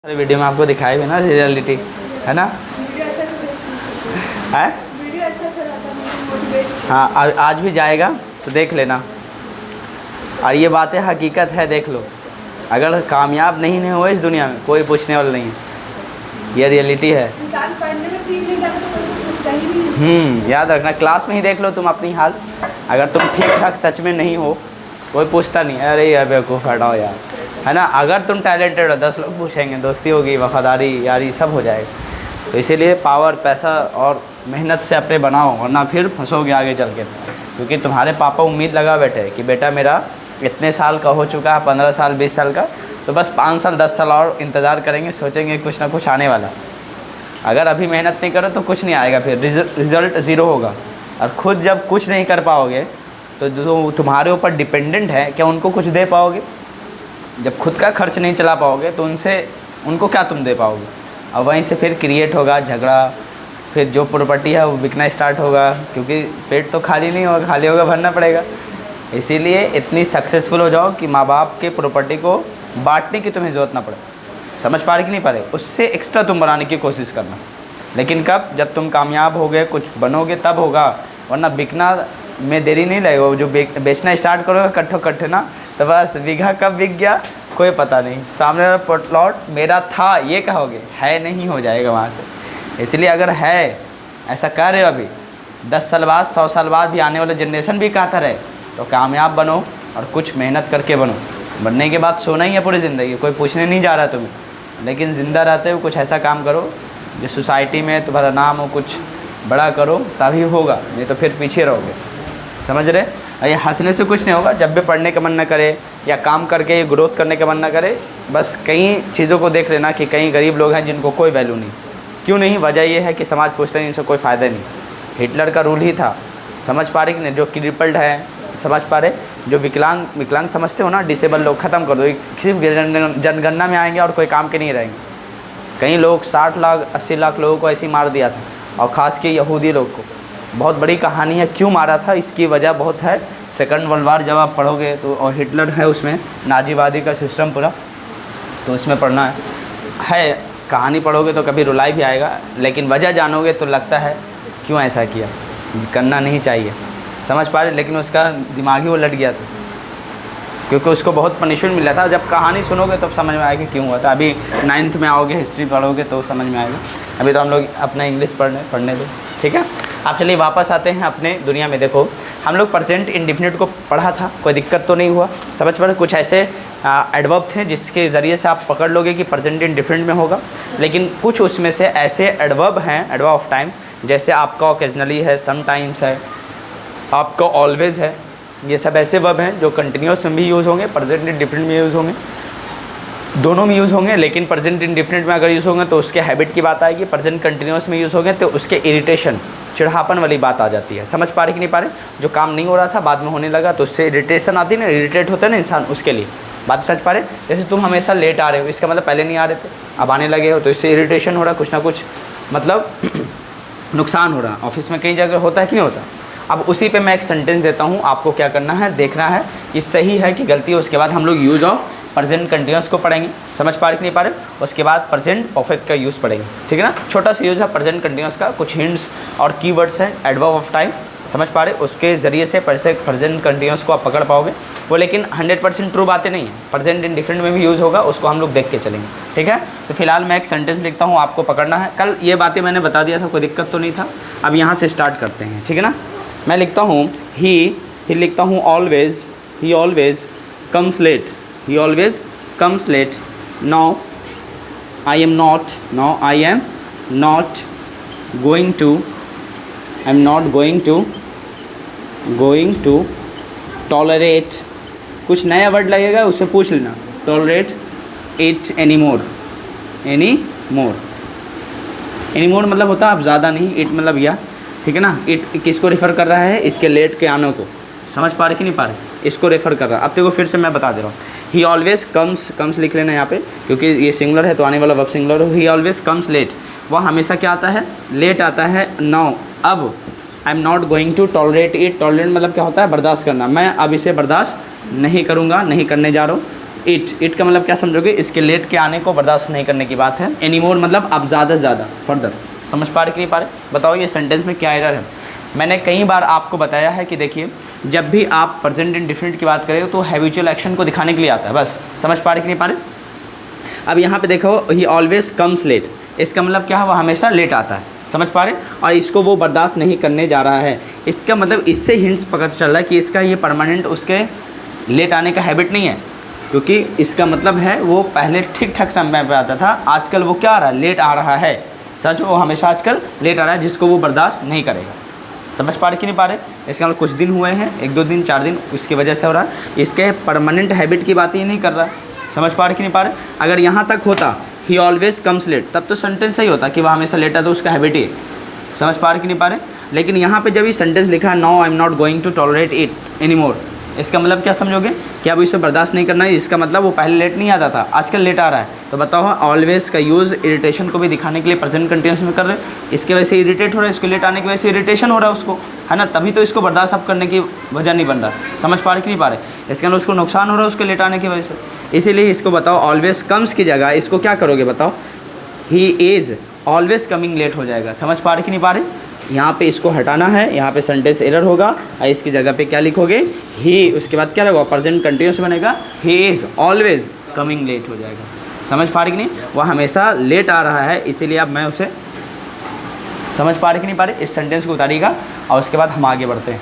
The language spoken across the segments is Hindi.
अरे वीडियो में आपको दिखाई भी ना रियलिटी, है ना? है? हाँ, आज भी जाएगा तो देख लेना। और ये बातें हकीकत है, देख लो। अगर कामयाब नहीं हो इस दुनिया में, कोई पूछने वाला नहीं है। ये रियलिटी है। याद रखना, क्लास में ही देख लो तुम अपनी हाल। अगर तुम ठीक ठाक सच में नहीं हो, कोई पूछता नहीं, अरे यार बेवकूफ़ हटाओ यार, है ना? अगर तुम टैलेंटेड हो 10 लोग पूछेंगे, दोस्ती होगी, वफादारी, यारी सब हो जाएगा। तो इसीलिए पावर, पैसा और मेहनत से अपने बनाओ, वरना फिर फंसोगे आगे चल के। क्योंकि तुम्हारे पापा उम्मीद लगा बैठे कि बेटा मेरा इतने साल का हो चुका है, 15 साल 20 साल का, तो बस 5 साल 10 साल और इंतज़ार करेंगे, सोचेंगे कुछ ना कुछ आने वाला। अगर अभी मेहनत नहीं करो तो कुछ नहीं आएगा, फिर रिज़ल्ट ज़ीरो होगा। और ख़ुद जब कुछ नहीं कर पाओगे तो जो तुम्हारे ऊपर डिपेंडेंट है, क्या उनको कुछ दे पाओगे? जब खुद का खर्च नहीं चला पाओगे तो उनको क्या तुम दे पाओगे? और वहीं से फिर क्रिएट होगा झगड़ा, फिर जो प्रॉपर्टी है वो बिकना स्टार्ट होगा, क्योंकि पेट तो खाली नहीं होगा, खाली होगा भरना पड़ेगा। इसीलिए इतनी सक्सेसफुल हो जाओ कि माँ बाप के प्रॉपर्टी को बांटने की तुम्हें ज़रूरत ना पड़े। समझ पा रहे कि नहीं पा रहे? उससे एक्स्ट्रा तुम बनाने की कोशिश करना। लेकिन कब? जब तुम कामयाब होगे, कुछ बनोगे, तब होगा। वरना बिकना में देरी नहीं लगेगा। जो बेचना स्टार्ट करोगे कट्ठो कट्ठे ना, तो बस बीघा कब बिक गया कोई पता नहीं। सामने वाला प्लॉट मेरा था ये कहोगे, है नहीं, हो जाएगा वहाँ से। इसलिए अगर है ऐसा कर रहे हो अभी, 10 साल बाद 100 साल बाद भी आने वाले जनरेशन भी कहता रहे, तो कामयाब बनो और कुछ मेहनत करके बनो। बनने के बाद सोना ही है पूरी ज़िंदगी, कोई पूछने नहीं जा रहा तुम्हें। लेकिन ज़िंदा रहते हुए कुछ ऐसा काम करो जो सोसाइटी में तुम्हारा नाम हो, कुछ बड़ा करो, तभी होगा, नहीं तो फिर पीछे रहोगे। समझ रहे? ये हंसने से कुछ नहीं होगा। जब भी पढ़ने का मन ना करे या काम करके ग्रोथ करने का मन ना करे, बस कई चीज़ों को देख लेना कि कई गरीब लोग हैं जिनको कोई वैल्यू नहीं। क्यों नहीं? वजह ये है कि समाज पूछता है, इनसे कोई फ़ायदा नहीं। हिटलर का रूल ही था। समझ पा रहे कि नहीं? जो क्रिपल्ड है, समझ पा रहे? जो विकलांग समझते हो ना, डिसेबल लोग, ख़त्म कर दो। सिर्फ जनगणना में आएंगे और कोई काम के नहीं रहेंगे। कई लोग 60 लाख 80 लाख लोगों को ऐसे ही मार दिया था, और ख़ास के यहूदी लोग को। बहुत बड़ी कहानी है क्यों मारा था, इसकी वजह बहुत है। सेकंड वर्ल्ड वार जब आप पढ़ोगे तो, और हिटलर है उसमें, नाजीवादी का सिस्टम पूरा, तो उसमें पढ़ना है। कहानी पढ़ोगे तो कभी रुलाई भी आएगा, लेकिन वजह जानोगे तो लगता है क्यों ऐसा किया, करना नहीं चाहिए। समझ पा रहे? लेकिन उसका दिमाग ही वो लट गया था, क्योंकि उसको बहुत पनिशमेंट मिला था। जब कहानी सुनोगे तब समझ में आएगा क्यों हुआ था। अभी 9th में आओगे, हिस्ट्री पढ़ोगे तो समझ में आएगा। अभी तो हम लोग अपना इंग्लिश पढ़ने दो, ठीक है? आप चलिए वापस आते हैं अपने दुनिया में। देखो, हम लोग प्रेजेंट इंडेफिनिट को पढ़ा था, कोई दिक्कत तो नहीं हुआ। समझ पा रहे? कुछ ऐसे एडवर्ब थे जिसके ज़रिए से आप पकड़ लोगे कि प्रेजेंट इंडेफिनिट में होगा। लेकिन कुछ उसमें से ऐसे एडवर्ब हैं, एडवर्ब ऑफ टाइम, जैसे आपका ओकेजनली है, समटाइम्स है, आपका ऑलवेज है। ये सब ऐसे वर्ब हैं जो कंटिन्यूस में भी यूज़ होंगे, प्रेजेंट इंडेफिनिट में यूज़ होंगे, दोनों में यूज़ होंगे। लेकिन प्रेजेंट इंडेफिनिट में अगर यूज़ होंगे तो उसके हैबिट की बात आएगी। प्रेजेंट कंटिन्यूस में यूज़ होंगे तो उसके इरिटेशन, चिढ़ापन वाली बात आ जाती है। समझ पा रहे कि नहीं पा रहे? जो काम नहीं हो रहा था बाद में होने लगा तो उससे इरिटेशन आती है ना, इरिटेट होता है ना इंसान, उसके लिए बात समझ पा रहे? जैसे तुम हमेशा लेट आ रहे हो, इसका मतलब पहले नहीं आ रहे थे, अब आने लगे हो, तो इससे इरिटेशन हो रहा है, कुछ ना कुछ मतलब नुकसान हो रहा है। ऑफिस में कई जगह होता है कि नहीं होता? अब उसी पे मैं एक सेंटेंस देता हूँ, आपको क्या करना है, देखना है कि सही है कि गलती है। उसके बाद हम लोग यूज़ ऑफ प्रेजेंट कंटिन्यूस को पढ़ेंगे। समझ पा रहे कि नहीं पा रहे? उसके बाद प्रेजेंट परफेक्ट का यूज़ पढ़ेंगे, ठीक है ना? छोटा सा यूज़ है प्रेजेंट कंटिन्यूस का, कुछ हिंट्स और कीवर्ड्स हैं, एडवर्ब ऑफ टाइम। समझ पा रहे? उसके ज़रिए से प्रेजेंट कंटिन्यूस को आप पकड़ पाओगे वो। लेकिन 100% ट्रू बातें नहीं है, प्रेजेंट इंडेफिनिट में भी यूज़ होगा, उसको हम लोग देख के चलेंगे, ठीक है? तो फिलहाल मैं एक सेंटेंस लिखता हूँ, आपको पकड़ना है। कल ये बातें मैंने बता दिया था, कोई दिक्कत तो नहीं था। अब यहाँ से स्टार्ट करते हैं, ठीक है ना? मैं लिखता हूँ ही, फिर लिखता हूँ always, he always comes late, he always comes late. Now I am not, now I am not going to, I am not going to tolerate. कुछ नया वर्ड लगेगा उससे पूछ लेना, tolerate it any more, any more मतलब होता है अब ज़्यादा नहीं, इट मतलब या, ठीक है ना? इट किसको रेफ़र कर रहा है? इसके लेट के आने को। समझ पा रहे कि नहीं पा रहे? इसको रेफ़र कर रहा है। अब देखो फिर से मैं बता दे रहा हूँ, ही ऑलवेज कम्स लिख लेना यहाँ पे, क्योंकि ये सिंगुलर है तो आने वाला वर्ब सिंगुलर हो। ही ऑलवेज कम्स लेट, वह हमेशा क्या आता है? लेट आता है। नाउ अब I am not going to tolerate it, tolerate मतलब क्या होता है? बर्दाश्त करना। मैं अब इसे बर्दाश्त नहीं करूँगा, नहीं करने जा रहा हूँ। इट का मतलब क्या समझोगे, इसके लेट के आने को बर्दाश्त नहीं करने की बात है। एनीमोर मतलब अब ज़्यादा से ज़्यादा, फर्दर। समझ पा रहे कि नहीं पा रहे? बताओ ये सेंटेंस में क्या एरर है। मैंने कई बार आपको बताया है कि देखिए जब भी आप प्रेजेंट इंडेफिनिट की बात करें तो हैबिचुअल एक्शन को दिखाने के लिए आता है, बस। समझ पा रहे कि नहीं पा रहे? अब यहाँ पे देखो, ही ऑलवेज कम्स लेट, इसका मतलब क्या है, वो हमेशा लेट आता है। समझ पा रहे? और इसको वो बर्दाश्त नहीं करने जा रहा है। इसका मतलब इससे हिंट्स पता चल रहा है कि इसका ये परमानेंट उसके लेट आने का हैबिट नहीं है, क्योंकि इसका मतलब है वो पहले ठीक ठाक समय पे आता था, आजकल वो क्या आ रहा है, लेट आ रहा है। सच, वो हमेशा आजकल लेट आ रहा है, जिसको वो बर्दाश्त नहीं करेगा। समझ पा रहे कि नहीं पा रहे? इसका मतलब कुछ दिन हुए हैं, 1-2 दिन 4 दिन, उसकी वजह से हो रहा है। इसके परमानेंट हैबिट की बात ही नहीं कर रहा है। समझ पा रहे कि नहीं पा रहे? अगर यहाँ तक होता ही ऑलवेज कम्स लेट, तब तो सेंटेंस सही होता कि वह हमेशा लेट आता, तो उसका हैबिट ही है। समझ पा रहे कि नहीं पा रहे? लेकिन यहाँ पे जब ये सेंटेंस लिखा है, no I am not going to tolerate it any more, इसका मतलब क्या समझोगे कि अब इसे बर्दाश्त नहीं करना है। इसका मतलब वो पहले लेट नहीं आता था, आजकल लेट आ रहा है। तो बताओ, ऑलवेज का यूज़ इरिटेशन को भी दिखाने के लिए प्रेजेंट कंटिन्यूस में कर रहे हैं। इसके वजह से इरिटेट हो रहा है, इसको लेट आने की वजह से इरिटेशन हो रहा है उसको, है ना, तभी तो इसको बर्दाश्त अब करने की वजह नहीं बन रहा। समझ पा रहे कि नहीं पा रहे? इसके अंदर उसको नुकसान हो रहा है उसके लेट आने की वजह से। इसीलिए इसको बताओ, ऑलवेज कम्स की जगह इसको क्या करोगे, बताओ, he is always coming late हो जाएगा। समझ पा रहे कि नहीं पा रहे? यहाँ पे इसको हटाना है, यहाँ पे सेंटेंस एरर होगा, और इसकी जगह पे क्या लिखोगे, ही, उसके बाद क्या लगेगा, प्रेजेंट कंटिन्यूस बनेगा, he is always coming late हो जाएगा। समझ पा रहे कि नहीं? वह हमेशा लेट आ रहा है, इसीलिए अब मैं उसे, समझ पा रहे कि नहीं पा रहे? इस सेंटेंस को उतारिएगा और उसके बाद हम आगे बढ़ते हैं।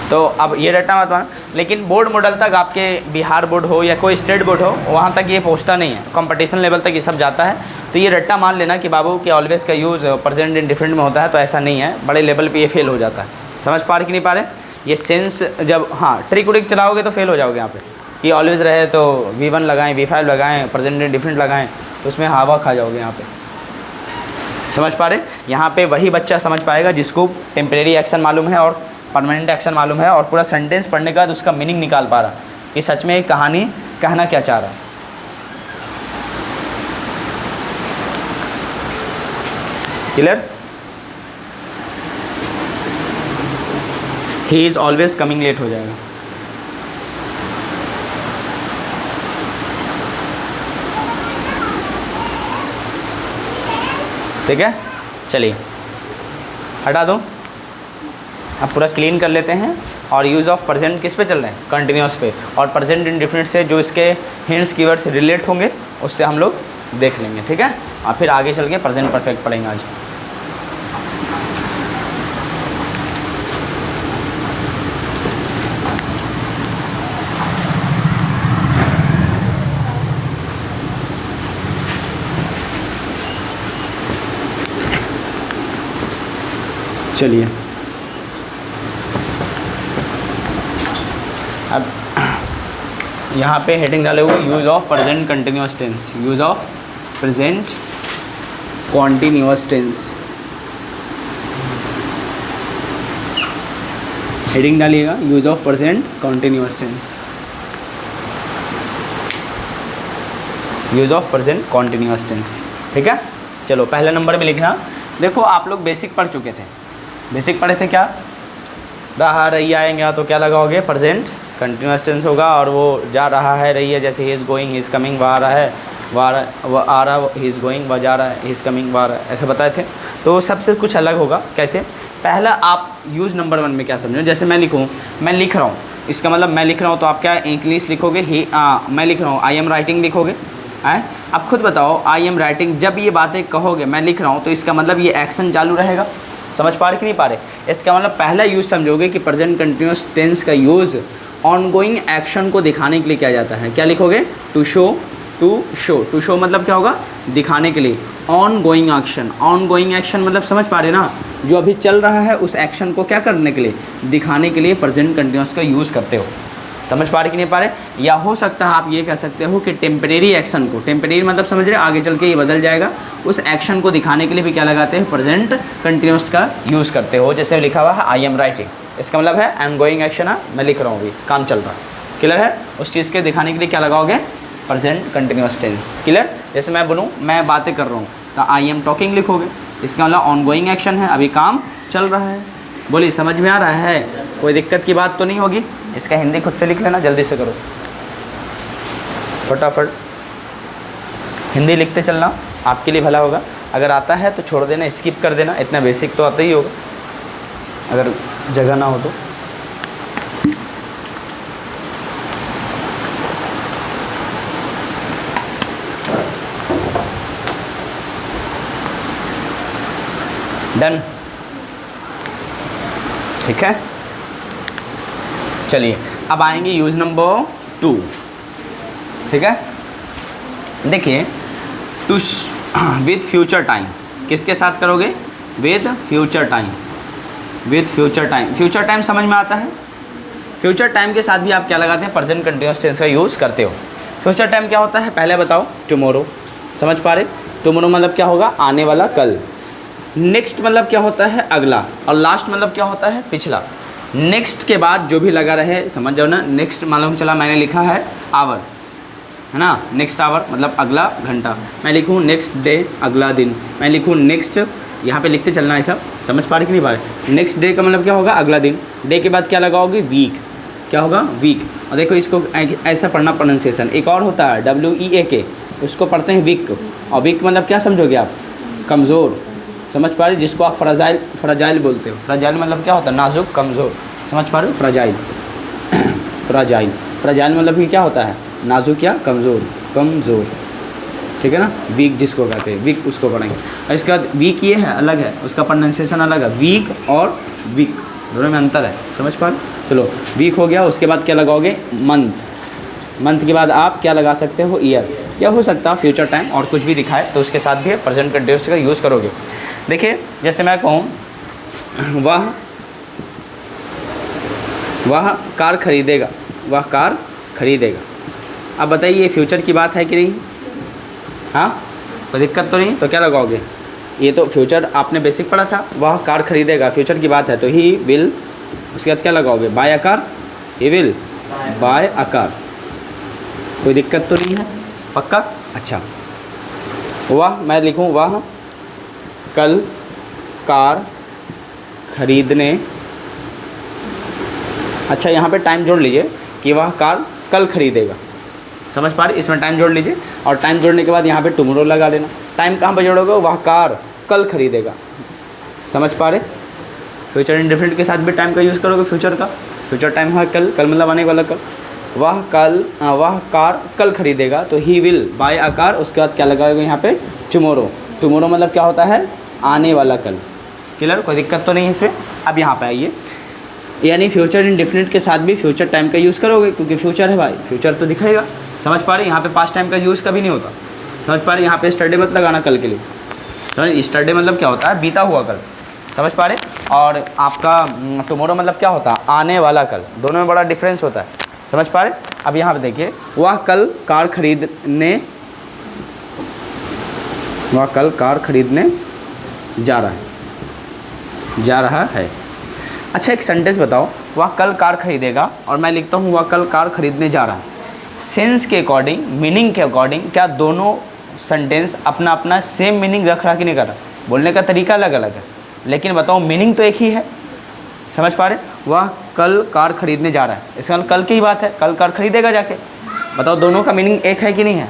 तो अब ये रट्टा मत मारना, लेकिन बोर्ड मॉडल तक, आपके बिहार बोर्ड हो या कोई स्टेट बोर्ड हो, वहाँ तक ये पहुँचता नहीं है, कंपटीशन लेवल तक ये सब जाता है। तो ये रट्टा मान लेना कि बाबू कि ऑलवेज का यूज़ प्रेजेंट इंडिफरेंट में होता है, तो ऐसा नहीं है, बड़े लेवल पे ये फेल हो जाता है। समझ पा रहे कि नहीं पा रहे? ये सेंस जब, हाँ, ट्रिक उरिक चलाओगे तो फेल हो जाओगे यहाँ पे, कि ऑलवेज रहे तो V1 लगाएं, V5 लगाएं, प्रेजेंट इंडिफरेंट लगाएं, तो उसमें हवा खा जाओगे यहाँ पे। समझ पा रहे? यहाँ पे वही बच्चा समझ पाएगा जिसको टेम्परेरी एक्शन मालूम है और परमानेंट एक्शन मालूम है, और पूरा सेंटेंस पढ़ने के बाद उसका मीनिंग निकाल पा रहा कि सच में एक कहानी कहना क्या चाह रहा है। Clear? He is always coming late हो जाएगा। ठीक है, चलिए हटा दो। अब पूरा क्लीन कर लेते हैं। और यूज़ ऑफ प्रेजेंट किस पे चल रहे हैं, कंटिन्यूस पे, और प्रेजेंट इंडेफिनिट से जो इसके हिंट्स कीवर्ड से रिलेट होंगे उससे हम लोग देख लेंगे। ठीक है, और फिर आगे चल के प्रेजेंट परफेक्ट पढ़ेंगे आज। चलिए अब यहाँ पे हेडिंग डाले हुए, use of present continuous tense, use of present continuous tense, heading डालिएगा, use of present continuous tense, use of present continuous tense. ठीक है, चलो पहले नंबर में लिखना। देखो आप लोग बेसिक पढ़ चुके थे, बेसिक पढ़े थे, क्या रहा रही आएंगे तो क्या लगाओगे, प्रेजेंट कंटिन्यूअस टेंस होगा, और वो जा रहा है, रही है, जैसे ही is going, he is coming, वह आ रहा है, वह आ रहा, ही इज़ गोइंग, वह जा रहा है, ही इज़ कमिंग, वह आ रहा है, ऐसे बताए थे। तो सबसे कुछ अलग होगा। कैसे? पहला आप यूज़ नंबर 1 में क्या समझो, जैसे मैं लिखूँ, मैं लिख रहा हूँ, इसका मतलब मैं लिख रहा हूँ, तो आप क्या इंग्लिश लिखोगे, मैं लिख रहा हूँ, आई एम राइटिंग लिखोगे। अब खुद बताओ, आई एम राइटिंग, जब ये बातें कहोगे मैं लिख रहा हूँ, तो इसका मतलब ये एक्शन चालू रहेगा। समझ पा रहे कि नहीं पा रहे? इसका मतलब पहला यूज़ समझोगे कि प्रेजेंट कंटिन्यूअस टेंस का यूज़ ऑनगोइंग एक्शन को दिखाने के लिए किया जाता है। क्या लिखोगे? To show, to show, to show मतलब क्या होगा, दिखाने के लिए। ऑनगोइंग एक्शन, ऑनगोइंग एक्शन मतलब समझ पा रहे ना, जो अभी चल रहा है उस एक्शन को क्या करने के लिए, दिखाने के लिए प्रेजेंट कंटिन्यूअस का यूज़ करते हो। समझ पा रहे कि नहीं पा रहे? या हो सकता है आप ये कह सकते हो कि टेम्परेरी एक्शन को, टेम्परेरी मतलब समझ रहे, आगे चल के ये बदल जाएगा, उस एक्शन को दिखाने के लिए भी क्या लगाते हैं, प्रेजेंट कंटिन्यूअस का यूज़ करते हो। जैसे लिखा हुआ है आई एम राइटिंग, इसका मतलब है आई एम गोइंग एक्शन है, मैं लिख रहा हूँ, अभी काम चल रहा है। क्लियर है? उस चीज़ के दिखाने के लिए क्या लगाओगे, प्रेजेंट कंटिन्यूअस टेंस। क्लियर? जैसे मैं बोलूँ मैं बातें कर रहा हूँ, तो आई एम टॉकिंग लिखोगे, इसका मतलब ऑनगोइंग एक्शन है, अभी काम चल रहा है। बोलिए समझ में आ रहा है? कोई दिक्कत की बात तो नहीं होगी? इसका हिंदी खुद से लिख लेना, जल्दी से करो फटाफट, हिंदी लिखते चलना, आपके लिए भला होगा। अगर आता है तो छोड़ देना, स्किप कर देना, इतना बेसिक तो आता ही होगा, अगर जगह ना हो तो। डन, ठीक है। चलिए अब आएंगे यूज नंबर 2, ठीक है। देखिए टू विद फ्यूचर टाइम, किसके साथ करोगे? With future time, with future time. Future time समझ में आता है? फ्यूचर टाइम के साथ भी आप क्या लगाते हैं? प्रेजेंट कंटिन्यूअस टेंस का यूज़ करते हो। फ्यूचर टाइम क्या होता है पहले बताओ? टुमारो, समझ पा रहे? टुमारो मतलब क्या होगा? आने वाला, कल। नेक्स्ट मतलब क्या होता है? अगला। और लास्ट मतलब क्या होता है? पिछला। नेक्स्ट के बाद जो भी लगा रहे, समझ जाओ ना। नेक्स्ट मालूम चला मैंने लिखा है आवर, है ना, नेक्स्ट आवर मतलब अगला घंटा। मैं लिखूँ नेक्स्ट डे, अगला दिन। मैं लिखूँ नेक्स्ट, यहाँ पे लिखते चलना है सब, समझ पा रहे कि नहीं पा रहे? नेक्स्ट डे का मतलब क्या होगा? अगला दिन। डे के बाद क्या लगाओगे? वीक। क्या होगा? वीक। और देखो इसको ऐसा पढ़ना प्रोनाउंसिएशन। एक और होता है WEAK, उसको पढ़ते हैं वीक। और वीक मतलब क्या समझोगे आप? कमज़ोर, समझ पा रहे? जिसको आप फ्राजाइल बोलते हो। फ्राजाइल मतलब क्या होता है? नाजुक, कमज़ोर, समझ पा रहे हो? फ्राजाइल, फ्राजाइल, फ्राजाइल मतलब कि क्या होता है? नाजुक या कमज़ोर, कमज़ोर, ठीक है ना। वीक जिसको कहते हैं, वीक उसको पढ़ेंगे। और इसके बाद वीक ये है, अलग है, उसका प्रोनाउंसिएशन अलग है। वीक और वीक दोनों में अंतर है, समझ पा रहे? चलो वीक हो गया। उसके बाद क्या लगाओगे? मंथ। मंथ के बाद आप क्या लगा सकते हो? ईयर, या हो सकता है फ्यूचर टाइम और कुछ भी दिखाए तो उसके साथ भी प्रेजेंट कंटिन्यूअस का यूज़ करोगे। देखिए जैसे मैं कहूँ वह कार खरीदेगा, वह कार खरीदेगा। अब बताइए ये फ्यूचर की बात है कि नहीं? हाँ, कोई दिक्कत तो नहीं? तो क्या लगाओगे? ये तो फ्यूचर आपने बेसिक पढ़ा था। वह कार खरीदेगा, फ्यूचर की बात है तो ही विल। उसके बाद क्या लगाओगे? Buy a car, he will buy a car. कोई दिक्कत तो नहीं है? पक्का? अच्छा। वह, मैं लिखूँ वह कल कार खरीदने, अच्छा यहाँ पे टाइम जोड़ लीजिए कि वह कार कल खरीदेगा, समझ पा रहे? इसमें टाइम जोड़ लीजिए और टाइम जोड़ने के बाद यहाँ पे टुमारो लगा देना। टाइम कहाँ पे जोड़ोगे? वह कार कल खरीदेगा, समझ पा रहे? फ्यूचर इंडेफिनिट के साथ भी टाइम का यूज़ करोगे फ्यूचर का। फ्यूचर टाइम है कल, कल मतलब आने वाला कल। वह कार कल खरीदेगा तो ही विल बाय अ कार। उसके बाद क्या लगाओगे यहाँ पे? टुमारो। टुमारो मतलब क्या होता है? आने वाला कल। क्लियर? कोई दिक्कत तो नहीं है इसमें? अब यहाँ पे आइए, यानी फ्यूचर इंडेफिनिट के साथ भी फ्यूचर टाइम का यूज़ करोगे क्योंकि फ्यूचर है भाई, फ्यूचर तो दिखाएगा, समझ पा रहे? यहाँ पे पास्ट टाइम का यूज़ कभी नहीं होता, समझ पा रहे? यहाँ पे स्टरडे मत लगाना कल के लिए, समझ? स्टरडे मतलब क्या होता है? बीता हुआ कल, समझ पा रहे? और आपका टुमारो मतलब क्या होता है? आने वाला कल। दोनों में बड़ा डिफरेंस होता है, समझ पा रहे? अब यहाँ पे देखिए, वह कल कार खरीदने जा रहा है। अच्छा एक सेंटेंस बताओ, वह कल कार खरीदेगा और मैं लिखता हूँ वह कल कार खरीदने जा रहा है। सेंस के अकॉर्डिंग, मीनिंग के अकॉर्डिंग क्या दोनों सेंटेंस अपना अपना सेम मीनिंग रख रहा कि नहीं कर रहा? बोलने का तरीका अलग अलग है, लेकिन बताओ मीनिंग तो एक ही है, समझ पा रहे? वह कल कार खरीदने जा रहा है, इसका कल की ही बात है, कल कार खरीदेगा जाके। बताओ दोनों का मीनिंग एक है कि नहीं है?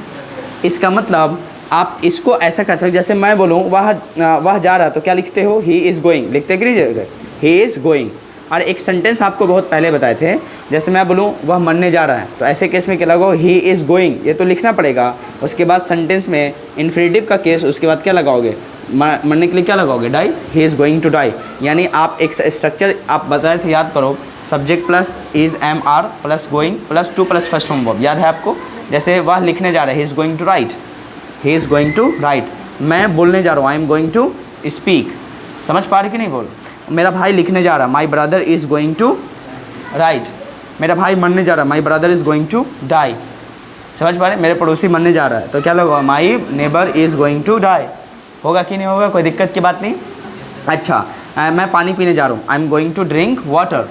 इसका मतलब आप इसको ऐसा कर सकते, जैसे मैं बोलूँ वह जा रहा है तो क्या लिखते हो? ही इज़ गोइंग, लिखते कि नहीं? ही इज़ गोइंग। और एक सेंटेंस आपको बहुत पहले बताए थे, जैसे मैं बोलूँ वह मरने जा रहा है तो ऐसे केस में क्या लगाओ? ही इज़ गोइंग, ये तो लिखना पड़ेगा। उसके बाद सेंटेंस में इन्फिनिटिव का केस, उसके बाद क्या लगाओगे? मरने के लिए क्या लगाओगे? Die, he is going to die. यानी आप एक स्ट्रक्चर आप बताए थे, याद करो, subject plus is am are plus going plus to plus first form verb, याद है आपको? जैसे वह लिखने जा रहा है, he is going to write, he is going to write. मैं बोलने जा रहा हूँ, I am going to speak, समझ पा रहे कि नहीं? बोल। मेरा भाई लिखने जा रहा है, my brother is going to write. मेरा भाई मरने जा रहा है, my brother is going to die, समझ पा रहे? मेरे पड़ोसी मरने जा रहा है तो क्या लगा? My neighbour is going to die. होगा कि नहीं होगा? कोई दिक्कत की बात नहीं। अच्छा मैं पानी पीने जा रहा हूँ, I am going to drink water.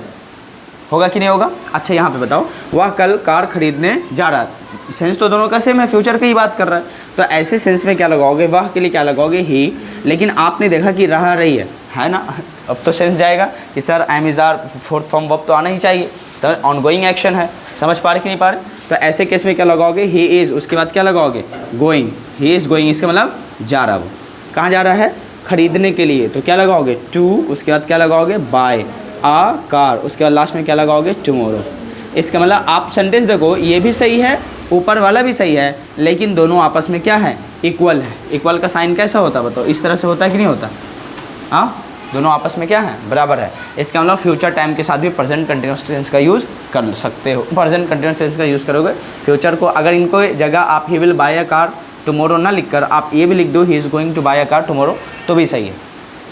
होगा कि नहीं होगा? अच्छा यहाँ पे बताओ, वह कल कार खरीदने जा रहा है। सेंस तो दोनों का सेम है, फ्यूचर की ही बात कर रहा है, तो ऐसे सेंस में क्या लगाओगे? वह के लिए क्या लगाओगे? ही। लेकिन आपने देखा कि रही है ना? अब तो सेंस जाएगा कि sir am is are fourth form verb तो आना ही चाहिए, तो ऑनगोइंग एक्शन है, समझ पा रहे कि नहीं पा रहे? तो ऐसे केस में क्या लगाओगे, ही इज़, उसके बाद क्या लगाओगे, गोइंग, ही इज़ गोइंग, इसका मतलब जा रहा, वो कहाँ जा रहा है, खरीदने के लिए, तो क्या लगाओगे टू, उसके बाद क्या लगाओगे बाय आ कार, उसके बाद लास्ट में क्या लगाओगे टुमारो। इसका मतलब आप सेंटेंस देखो, ये भी सही है, ऊपर वाला भी सही है, लेकिन दोनों आपस में क्या है, इक्वल है। इक्वल का साइन कैसा होता है बताओ, इस तरह से होता है कि नहीं होता? हाँ, दोनों आपस में क्या है, बराबर है। इसका मतलब फ्यूचर टाइम के साथ भी प्रेजेंट कंटिन्यूअस टेंस का यूज़ कर सकते हो। प्रेजेंट कंटिन्यूअस टेंस का यूज़ करोगे फ्यूचर को। अगर इनको जगह आप he will buy a car tomorrow ना लिखकर आप ये भी लिख दो, he is going to buy a car tomorrow, तो भी सही है।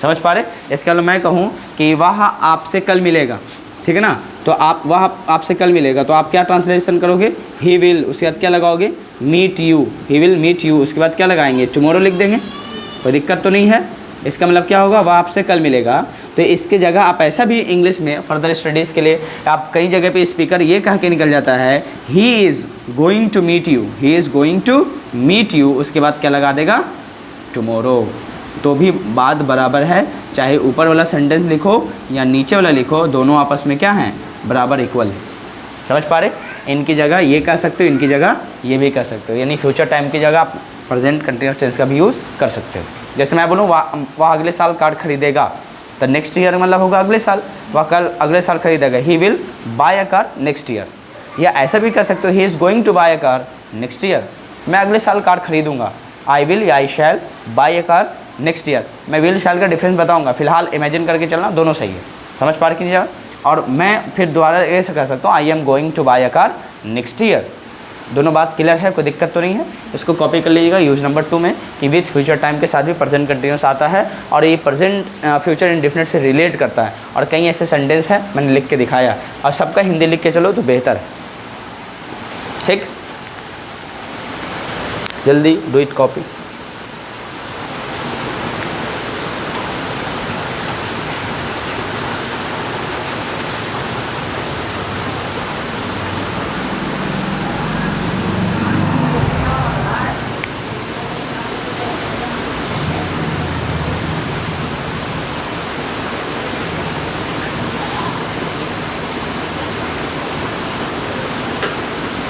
समझ पा रहे? इसका मतलब मैं कहूँ कि वह आपसे कल मिलेगा, ठीक है ना, तो आप वह आपसे कल मिलेगा, तो आप क्या ट्रांसलेशन करोगे, ही विल, उसके बाद क्या लगाओगे, meet you, he will meet you, उसके बाद क्या लगाएंगे, टुमारो लिख देंगे, कोई दिक्कत तो नहीं है। इसका मतलब क्या होगा, वह आपसे कल मिलेगा। तो इसके जगह आप ऐसा भी इंग्लिश में फर्दर स्टडीज़ के लिए आप कई जगह पे स्पीकर ये कह के निकल जाता है, he is going to meet you, he is going to meet you, उसके बाद क्या लगा देगा, टुमारो, तो भी बात बराबर है। चाहे ऊपर वाला सेंटेंस लिखो या नीचे वाला लिखो, दोनों आपस में क्या हैं, बराबर इक्वल है। समझ पा रहे? इनकी जगह ये कह सकते हो, इनकी जगह ये भी कह सकते हो, यानी फ्यूचर टाइम की जगह आप प्रेजेंट कंटिन्यूअस टेंस का भी यूज़ कर सकते हो। जैसे मैं बोलूँ वह अगले साल कार खरीदेगा, तो नेक्स्ट ईयर मतलब होगा अगले साल, वह कल अगले साल खरीदेगा, he will buy a car next year. या ऐसा भी कर सकते हो, he is going to buy a car next year, मैं अगले साल कार खरीदूंगा, आई विल या I shall buy a car next year. मैं विल शैल का डिफरेंस बताऊंगा, फिलहाल इमेजिन करके चलना, दोनों सही है। समझ पा रहे कि नहीं? और मैं फिर दोबारा ऐसा कह सकता हूँ, I am going to buy a car next year. दोनों बात क्लियर है, कोई दिक्कत तो नहीं है? इसको कॉपी कर लीजिएगा यूज नंबर 2 में, कि विथ फ्यूचर टाइम के साथ भी प्रेजेंट कंटिन्यूस आता है, और ये प्रेजेंट फ्यूचर इंडेफिनिट से रिलेट करता है। और कई ऐसे सेंटेंस हैं मैंने लिख के दिखाया, और सबका हिंदी लिख के चलो तो बेहतर है। ठीक, जल्दी डू इट कॉपी।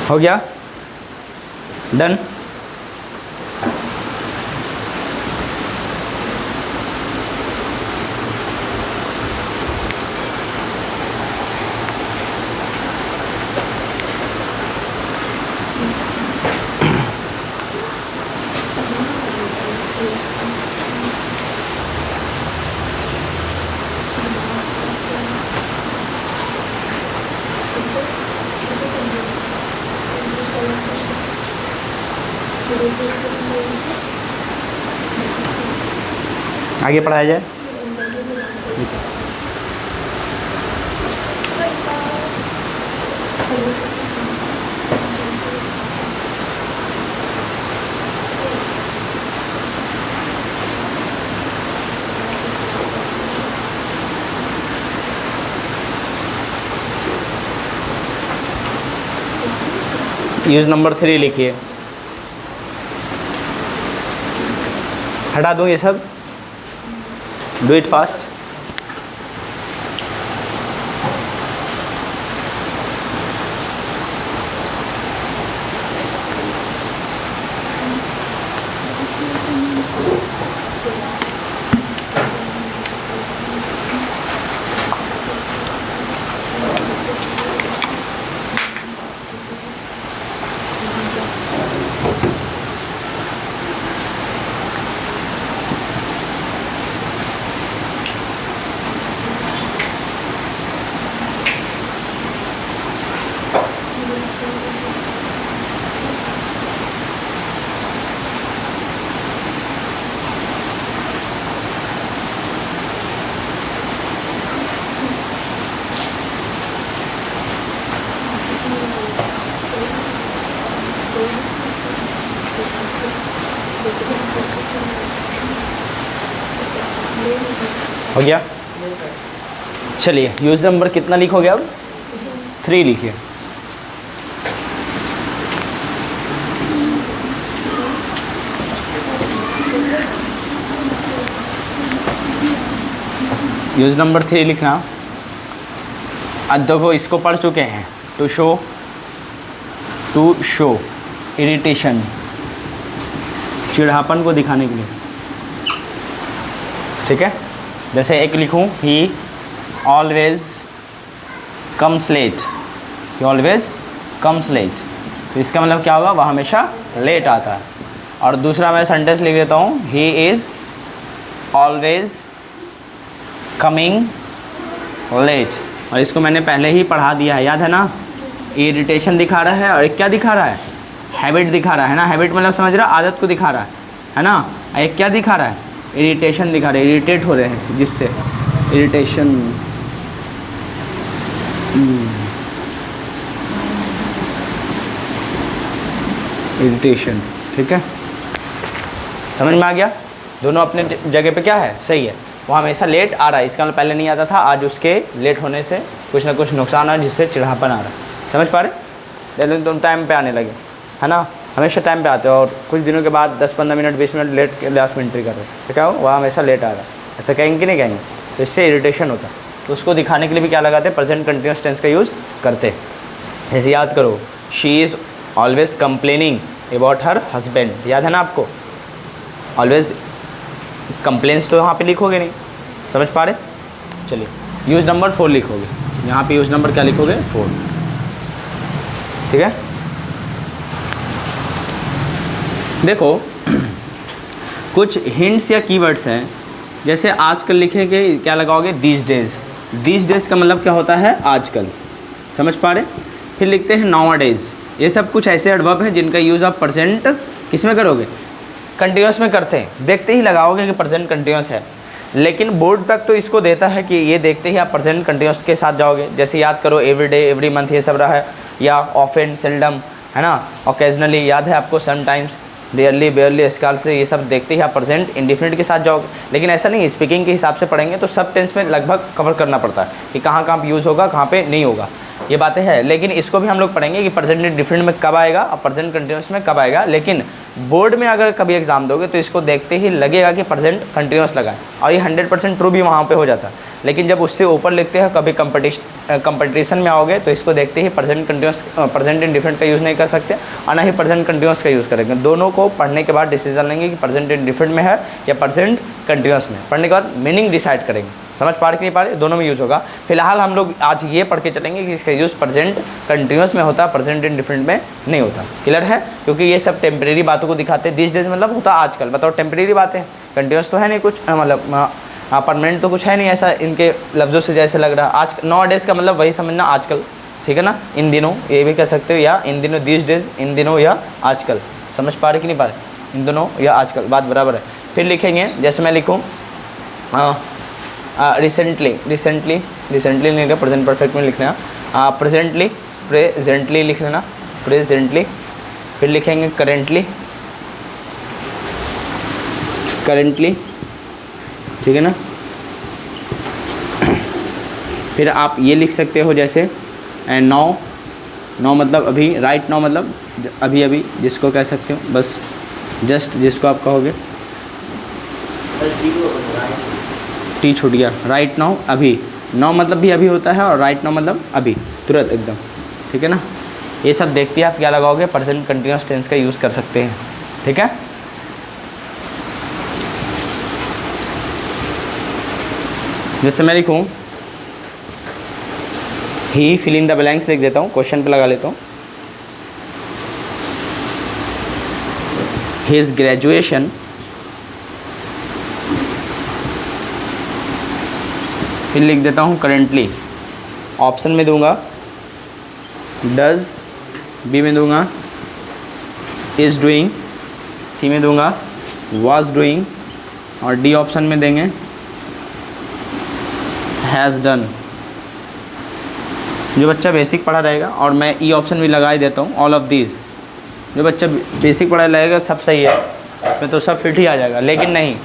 हो गया, डन। आगे पढ़ाया जाए। यूज नंबर 3 लिखिए, हटा दूँ ये सब, डू इट फास्ट। हो गया, चलिए यूज नंबर कितना लिखोगे अब, 3 लिखिए। यूज नंबर 3 लिखना। अब देखो इसको पढ़ चुके हैं, टू शो इरिटेशन, चिढ़ापन को दिखाने के लिए, ठीक है। जैसे एक लिखूं, he always comes late, he always comes late, तो इसका मतलब क्या होगा, वह हमेशा लेट आता है। और दूसरा मैं सेंटेंस लिख देता हूँ, he is always coming late, और इसको मैंने पहले ही पढ़ा दिया है, याद है ना। इरिटेशन दिखा रहा है और एक क्या दिखा रहा है, हैबिट दिखा रहा है ना। हैबिट मतलब समझ रहा है, आदत को दिखा रहा है ना। एक क्या दिखा रहा है, इरिटेशन दिखा रहा है, इरिटेट हो रहे हैं जिससे, इरिटेशन। इरिटेशन, ठीक है, समझ में आ गया। दोनों अपने जगह पे क्या है, सही है। वो हमेशा लेट आ रहा है, इसका मतलब पहले नहीं आता था, आज उसके लेट होने से कुछ ना कुछ नुकसान है जिससे चिढ़ापन आ रहा है। समझ पा रहे, लेकिन तुम टाइम पे आने लगे, है ना। हमेशा टाइम पे आते हो और कुछ दिनों के बाद 10-15 मिनट 20 मिनट लेट के लास्ट में एंट्री कर रहे हो, तो क्या हो, वह हमेशा लेट आ रहा है, ऐसा कहेंगे कि नहीं कहेंगे। तो इससे इरिटेशन होता है। तो उसको दिखाने के लिए भी क्या लगाते हैं, प्रेजेंट कंटिन्यूस टेंस का यूज़ करते हैं। जैसे याद करो, she is always complaining about her husband, याद है ना आपको। ऑलवेज कंप्लेंट्स तो यहाँ पे लिखोगे नहीं, समझ पा रहे। चलिए यूज़ नंबर 4 लिखोगे, यहाँ पे यूज़ नंबर क्या लिखोगे, 4, ठीक है। देखो कुछ हिंट्स या कीवर्ड्स हैं, जैसे आजकल लिखेंगे, क्या लगाओगे, दीज डेज। दीज डेज का मतलब क्या होता है, आजकल, समझ पा रहे। फिर लिखते हैं नाउअडेज। ये सब कुछ ऐसे एडवर्ब हैं जिनका यूज़ आप प्रेजेंट किस में करोगे, कंटिन्यूस में करते हैं। देखते ही लगाओगे कि प्रेजेंट कंटिन्यूस है, लेकिन बोर्ड तक तो इसको देता है कि ये देखते ही आप प्रेजेंट कंटिन्यूस के साथ जाओगे। जैसे याद करो, एवरी डे, एवरी मंथ, ये सब रहा है, या ऑफन, सेल्डम, है ना, ओकेजनली, याद है आपको, समटाइम्स, रेयरली, बेयरली, इस काल से, ये सब देखते ही आप प्रेजेंट इंडिफिनिट के साथ जाओगे। लेकिन ऐसा नहीं, स्पीकिंग के हिसाब से पढ़ेंगे तो सब टेंस में लगभग कवर करना पड़ता है कि कहाँ कहाँ यूज़ होगा, कहाँ पे नहीं होगा, ये बातें हैं। लेकिन इसको भी हम लोग पढ़ेंगे कि प्रेजेंट इंडिफिनिट में कब आएगा और प्रेजेंट कंटिन्यूस में कब आएगा। लेकिन बोर्ड में अगर कभी एग्जाम दोगे तो इसको देखते ही लगेगा कि प्रेजेंट कंटिन्यूस लगा है, और ये 100% ट्रू भी वहाँ पे हो जाता है। लेकिन जब उससे ऊपर लिखते हैं, कभी कंपटीशन में आओगे तो इसको देखते ही प्रेजेंट कंटिन्यूस, प्रेजेंट इंडिफिनिट का यूज़ नहीं कर सकते, और ना ही प्रेजेंट कंटिन्यूस का यूज़ करेंगे। दोनों को पढ़ने के बाद डिसीजन लेंगे कि प्रेजेंट इंडिफिनिट में है या प्रेजेंट कंटिन्यूस में। पढ़ने के बाद मीनिंग डिसाइड करेंगे, समझ पा रहे कि नहीं पा रहे, दोनों में यूज़ होगा। फिलहाल हम लोग आज ये पढ़ के चलेंगे कि इसका यूज़ प्रेजेंट कंटिन्यूस में होता है, प्रेजेंट इंडिफिनिट में नहीं होता। क्लियर है, क्योंकि ये सब टेम्परेरी बातों को दिखाते हैं। दिस डेज मतलब होता है आजकल, बताओ टेम्परेरी बातें, कंटिन्यूस तो है नहीं कुछ, मतलब परमानेंट तो कुछ है नहीं, ऐसा इनके लफ्ज़ों से जैसे लग रहा है। आज नौ डेज़ का मतलब वही समझना, आजकल, ठीक है ना, इन दिनों, ये भी कह सकते हो, या इन दिनों, दिस डेज, इन दिनों या आजकल। समझ पा रहे कि नहीं पा रहे, इन दोनों या आजकल, बात बराबर है। फिर लिखेंगे, जैसे मैं लिखूँ रिसेंटली, रिसेंटली, रिसेंटली नहीं लिखा, प्रेजेंट परफेक्ट में लिखना है, प्रेजेंटली, प्रेजेंटली लिख लेना, प्रेजेंटली। फिर लिखेंगे करेंटली, करेंटली, ठीक है ना। फिर आप ये लिख सकते हो जैसे नाउ, नाउ मतलब अभी, राइट नाउ मतलब अभी अभी, जिसको कह सकते हो, बस जस्ट जिसको आप कहोगे, टी छूट गया, राइट नाउ अभी, नाउ मतलब भी अभी होता है, और राइट नाउ मतलब अभी, तुरंत एकदम, ठीक है ना। ये सब देखते हैं आप क्या लगाओगे, प्रेजेंट कंटिन्यूअस टेंस का यूज़ कर सकते हैं, ठीक है। जैसे मैं लिखूँ, ही, फिल इन द ब्लैंक्स लिख देता हूँ, क्वेश्चन पे लगा लेता हूँ, हिज ग्रेजुएशन फिर लिख देता हूँ करेंटली, ऑप्शन में दूंगा डज, बी में दूंगा इज़ डूइंग, सी में दूंगा वाज डूइंग, और डी ऑप्शन में देंगे हैज़ डन। जो बच्चा बेसिक पढ़ा रहेगा, और मैं ई ऑप्शन भी लगा ही देता हूँ, ऑल ऑफ दीज, जो बच्चा बेसिक पढ़ा रहेगा सब सही है, मैं तो सब फिट ही आ जाएगा। लेकिन नहीं,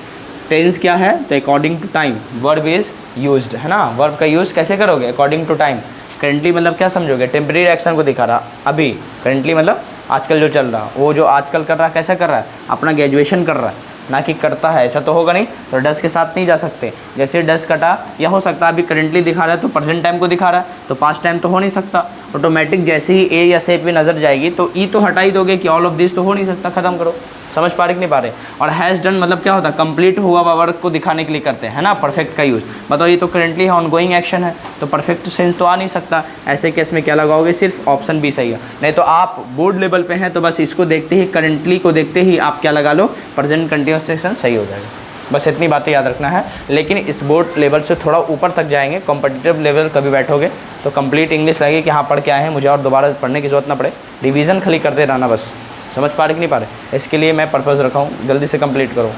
टेंस क्या है, तो according to time verb is used, है ना। वर्ब का यूज़ कैसे करोगे, अकॉर्डिंग टू टाइम। करेंटली मतलब क्या समझोगे, टेम्परेरी एक्शन को दिखा रहा, अभी। करेंटली मतलब आजकल जो चल रहा, वो जो आजकल कर रहा कैसा कर रहा है, अपना ग्रेजुएशन कर रहा है, ना कि करता है, ऐसा तो होगा नहीं, तो डस के साथ नहीं जा सकते। जैसे डस कटा, या हो सकता है अभी करेंटली दिखा रहा है तो प्रेजेंट टाइम को दिखा रहा है, तो पास्ट टाइम तो हो नहीं सकता। ऑटोमेटिक जैसे ही ए या से पे नज़र जाएगी तो ई तो हटा ही दोगे कि ऑल ऑफ दिस तो हो नहीं सकता, ख़त्म करो। समझ पा रहे कि नहीं पा रहे? और हैज़ डन मतलब क्या होता है, कंप्लीट हुआ हुआ वर्क को दिखाने के लिए करते हैं, है ना, परफेक्ट का यूज़। बताओ ये तो करेंटली ऑनगोइंग एक्शन है, तो परफेक्ट सेंस तो आ नहीं सकता। ऐसे केस में क्या लगाओगे, सिर्फ ऑप्शन बी सही है। नहीं तो आप बोर्ड लेवल पे हैं तो बस इसको देखते ही, करेंटली को देखते ही आप क्या लगा लो, प्रेजेंट कंटिन्यूअस सेक्शन सही हो जाएगा। बस इतनी बातें याद रखना है। लेकिन इस बोर्ड लेवल से थोड़ा ऊपर तक जाएंगे, कॉम्पिटिटिव लेवल कभी बैठोगे तो कंप्लीट इंग्लिश लगे कि हाँ पढ़ के आए हैं, मुझे और दोबारा पढ़ने की जरूरत ना पड़े, रिवीजन खाली करते रहना बस। समझ पा रहे कि नहीं पा रहे? इसके लिए मैं पर्पज़ रखा हूँ, जल्दी से कंप्लीट करो।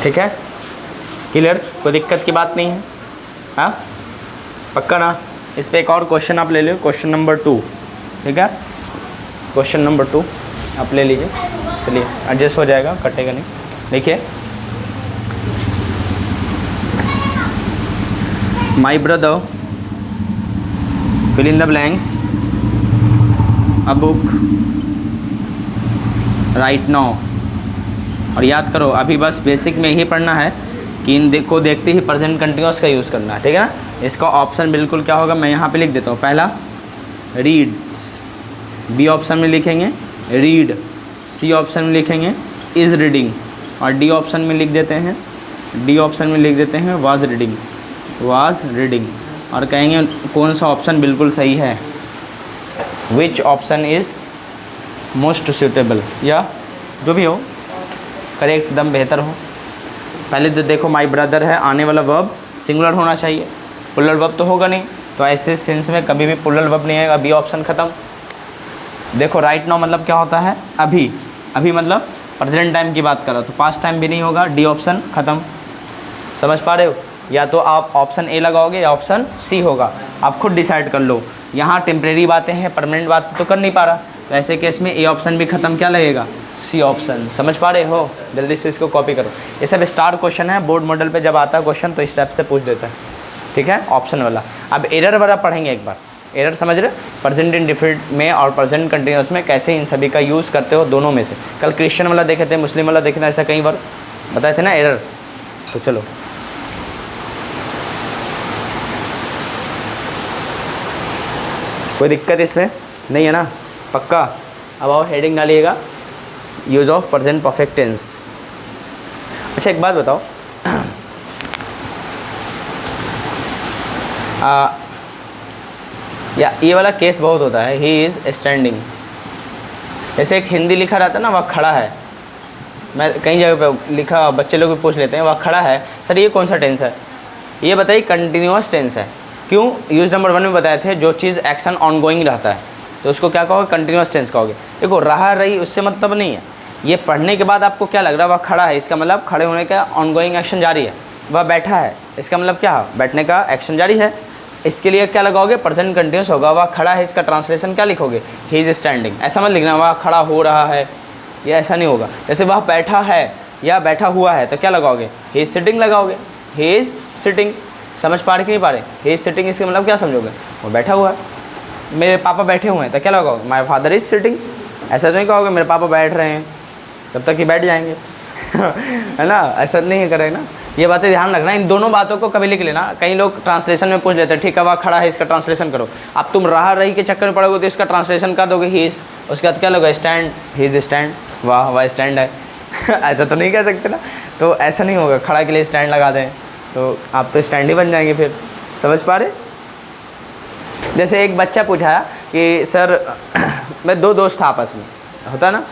ठीक है, क्लियर, कोई दिक्कत की बात नहीं है, हाँ पक्का ना? इस पर एक और क्वेश्चन आप ले लो, क्वेश्चन नंबर 2, ठीक है, क्वेश्चन नंबर 2 आप ले लीजिए। चलिए एडजस्ट हो जाएगा, कटेगा नहीं। देखिए, my brother fill in the blanks a book right now. और याद करो, अभी बस बेसिक में ही पढ़ना है कि इन को देखते ही प्रेजेंट कंटिन्यूअस का यूज़ करना है, ठीक है ना। इसका ऑप्शन बिल्कुल क्या होगा, मैं यहाँ पे लिख देता हूँ। पहला रीड्स, बी ऑप्शन में लिखेंगे रीड, सी ऑप्शन में लिखेंगे इज़ रीडिंग, और डी ऑप्शन में लिख देते हैं, डी ऑप्शन में लिख देते हैं वाज रीडिंग, वाज रीडिंग। और कहेंगे कौन सा ऑप्शन बिल्कुल सही है, which option is most suitable, या जो भी हो करेक्ट, एकदम बेहतर हो। पहले तो देखो, माई ब्रदर है, आने वाला वर्ब सिंगुलर होना चाहिए, प्लुरल वर्ब तो होगा नहीं, तो ऐसे सेंस में कभी भी प्लुरल वर्ब नहीं आएगा, बी ऑप्शन ख़त्म। देखो राइट नाउ मतलब क्या होता है, अभी, अभी मतलब प्रेजेंट टाइम की बात करो तो पास्ट टाइम भी नहीं होगा, डी ऑप्शन ख़त्म। समझ पा रहे हो? या तो आप ऑप्शन ए लगाओगे या ऑप्शन सी होगा, आप खुद डिसाइड कर लो। यहाँ टेम्प्रेरी बातें हैं, परमानेंट बात तो कर नहीं पा रहा, तो ऐसे केस में ए ऑप्शन भी ख़त्म, क्या लगेगा, सी ऑप्शन। समझ पा रहे हो? जल्दी से इसको कॉपी करो। ये सब स्टार क्वेश्चन है, बोर्ड मॉडल पे जब आता है क्वेश्चन तो इस टाइप से पूछ देता है, ठीक है, ऑप्शन वाला। अब एरर वाला पढ़ेंगे एक बार, एरर समझ रहे, प्रेजेंट इंडिफिनिट में और प्रेजेंट कंटिन्यूअस में कैसे इन सभी का यूज़ करते हो, दोनों में से। कल क्रिश्चियन वाला देखे थे, मुस्लिम वाला देखे थे, ऐसा कई बार बताए थे ना एरर। तो चलो कोई दिक्कत इसमें नहीं है ना, पक्का? अब आओ हेडिंग डालिएगा, use of present perfect tense. अच्छा एक बात बताओ, या ये वाला केस बहुत होता है, ही इज़ स्टैंडिंग। जैसे एक हिंदी लिखा रहता है ना, वह खड़ा है, मैं कई जगह पे लिखा, बच्चे लोग भी पूछ लेते हैं वह खड़ा है, सर ये कौन सा टेंस है? ये बताइए, कंटिन्यूअस टेंस है। क्यों? यूज़ नंबर 1 में बताए थे, जो चीज़ एक्शन ऑनगोइंग रहता है तो उसको क्या कहोगे, कंटिन्यूअस टेंस कहोगे। देखो रहा रही उससे मतलब नहीं है, ये पढ़ने के बाद आपको क्या लग रहा है, वह खड़ा है, इसका मतलब खड़े होने का ऑनगोइंग एक्शन जारी है। वह बैठा है, इसका मतलब क्या, बैठने का एक्शन जारी है। इसके लिए क्या लगाओगे, प्रेजेंट कंटिन्यूअस होगा। वह खड़ा है, इसका ट्रांसलेशन क्या लिखोगे, ही इज़ स्टैंडिंग। ऐसा मत लिखना वह खड़ा हो रहा है, ये ऐसा नहीं होगा। जैसे वह बैठा है या बैठा हुआ है तो क्या लगाओगे, ही इज़ सिटिंग लगाओगे, ही इज़ सिटिंग। समझ पा रहे कि नहीं पा रहे? ही इज़ सिटिंग इसका मतलब क्या समझोगे, वो बैठा हुआ है। मेरे पापा बैठे हुए हैं तो क्या लगाओगे, माई फादर इज़ सिटिंग। ऐसा तो नहीं कहोगे मेरे पापा बैठ रहे हैं, तब तक ही बैठ जाएंगे है ना, ऐसा नहीं करेगा ना। ये बातें ध्यान रखना, इन दोनों बातों को कभी लिख लेना। कई लोग ट्रांसलेशन में पूछ लेते हैं, ठीक है वह खड़ा है, इसका ट्रांसलेशन करो। अब तुम रहा रही के चक्कर में पड़ोगे तो इसका ट्रांसलेशन कर दोगे ही इज़, उसके बाद क्या लोगे, स्टैंड, ही इज़ स्टैंड, वाह स्टैंड है ऐसा तो नहीं कह सकते ना, तो ऐसा नहीं होगा। खड़ा के लिए स्टैंड लगा दें तो आप तो स्टैंड ही बन जाएंगे फिर। समझ पा रहे? जैसे एक बच्चा पूछा कि सर मैं दो दोस्त था आपस में, होता ना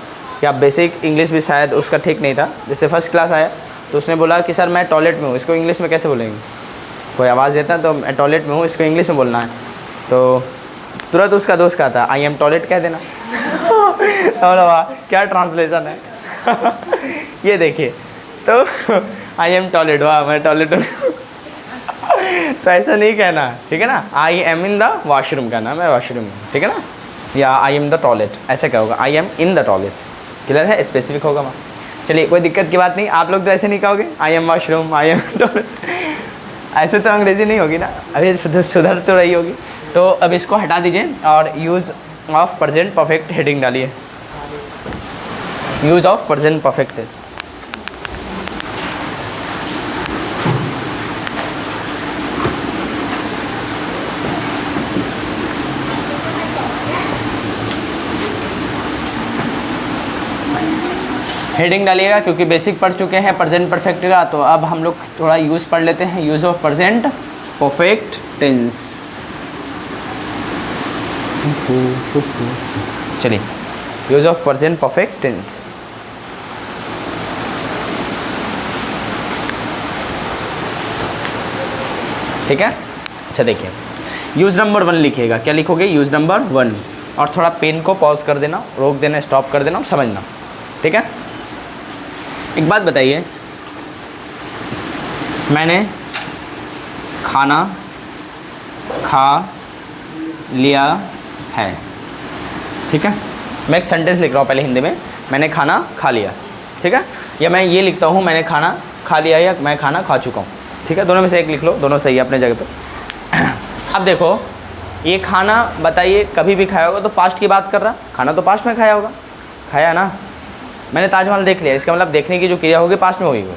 कि आप बेसिक इंग्लिश भी शायद उसका ठीक नहीं था, जैसे फर्स्ट क्लास आया तो उसने बोला कि सर मैं टॉयलेट में हूँ, इसको इंग्लिश में कैसे बोलेंगे? कोई आवाज़ देता है तो मैं टॉयलेट में हूँ, इसको इंग्लिश में बोलना है, तो तुरंत उसका दोस्त कहता आई एम टॉयलेट कह देना और वाह क्या ट्रांसलेशन है। ये देखिए तो आई एम टॉयलेट, वाह मैं टॉयलेट तो ऐसा नहीं कहना, ठीक है ना। I am in the washroom कहना, मैं वॉशरूम में, ठीक है ना। या आई एम द टॉयलेट ऐसे क्या होगा, I am in the toilet. Clear है, स्पेसिफिक होगा वहाँ। चलिए कोई दिक्कत की बात नहीं, आप लोग तो ऐसे नहीं कहोगे I am washroom, I am toilet, ऐसे तो अंग्रेजी नहीं होगी ना, अभी सुधर तो रही होगी। तो अब इसको हटा दीजिए और use of present perfect heading डालिए, use of present perfect. Heading डालिएगा क्योंकि बेसिक पढ़ चुके हैं प्रेजेंट परफेक्ट का। तो अब हम लोग थोड़ा यूज़ पढ़ लेते हैं, use of present perfect tense. चलिए use of present perfect tense. ठीक है, अच्छा देखिए यूज़ नंबर 1 लिखिएगा। क्या लिखोगे, यूज़ नंबर 1। और थोड़ा पेन को पॉज कर देना, रोक देना, स्टॉप कर देना और समझना, ठीक है। एक बात बताइए, मैंने खाना खा लिया है, ठीक है। मैं एक सेंटेंस लिख रहा हूँ पहले हिंदी में, मैंने खाना खा लिया, ठीक है। या मैं ये लिखता हूँ मैंने खाना खा लिया या मैं खाना खा चुका हूँ, ठीक है। दोनों में से एक लिख लो, दोनों सही है अपने जगह पे। अब देखो ये खाना बताइए कभी भी खाया होगा तो पास्ट की बात कर रहा, खाना तो पास्ट में खाया होगा, खाया ना। मैंने ताजमहल देख लिया, इसका मतलब देखने की जो क्रिया होगी पास्ट में होगी वो।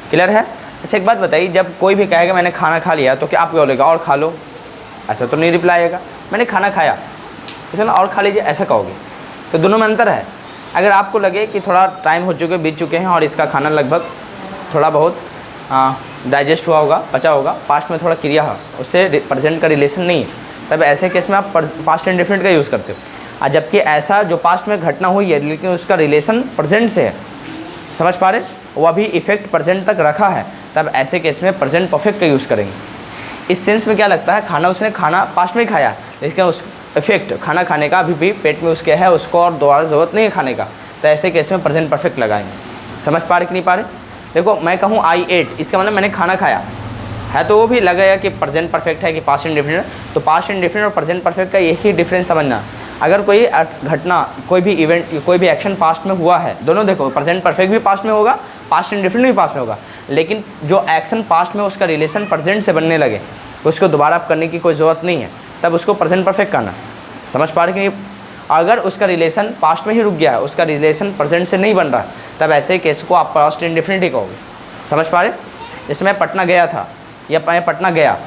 क्लियर है। अच्छा एक बात बताइए, जब कोई भी कहेगा मैंने खाना खा लिया तो क्या आप बोलेगा और खा लो, ऐसा तो नहीं रिप्लाई आएगा। मैंने खाना खाया, इसलिए और खा लीजिए ऐसा कहोगे। तो दोनों में अंतर है। अगर आपको लगे कि थोड़ा टाइम हो चुके बीत चुके हैं और इसका खाना लगभग थोड़ा बहुत डाइजेस्ट हुआ होगा, पचा होगा, पास्ट में थोड़ा क्रिया है, उससे प्रेजेंट का रिलेशन नहीं है, तब ऐसे केस में आप पास्ट इंडेफिनिट का यूज़ करते हो। और जबकि ऐसा जो पास्ट में घटना हुई है लेकिन उसका रिलेशन प्रेजेंट से है, समझ पा रहे, वो अभी इफेक्ट प्रेजेंट तक रखा है, तब ऐसे केस में प्रेजेंट परफेक्ट का यूज़ करेंगे। इस सेंस में क्या लगता है, खाना उसने खाना पास्ट में ही खाया लेकिन उस इफेक्ट खाना खाने का अभी भी पेट में उसके है, उसको और दोबारा ज़रूरत नहीं है खाने का, तो ऐसे केस में प्रेजेंट परफेक्ट लगाएंगे। समझ पा रहे कि नहीं पा रहे। देखो मैं कहूँ आई एट, इसका मतलब मैंने खाना खाया है, तो वो भी लगेगा कि प्रेजेंट परफेक्ट है कि पास्ट इंडेफिनिट। तो पास्ट इंडेफिनिट और प्रेजेंट परफेक्ट का यही डिफरेंस समझना। अगर कोई घटना, कोई भी इवेंट, कोई भी एक्शन पास्ट में हुआ है, दोनों देखो प्रेजेंट परफेक्ट भी पास्ट में होगा, पास्ट इंडेफिनिट भी पास्ट में होगा, लेकिन जो एक्शन पास्ट में उसका रिलेशन प्रेजेंट से बनने लगे, उसको दोबारा करने की कोई ज़रूरत नहीं है, तब उसको प्रेजेंट परफेक्ट करना। समझ पा रहे कि अगर उसका रिलेशन पास्ट में ही रुक गया है, उसका रिलेशन प्रेजेंट से नहीं बन रहा, तब ऐसे केस को आप पास्ट इंडेफिनिट ही कहोगे। समझ पा रहे। जैसे मैं पटना गया था या मैं पटना गया,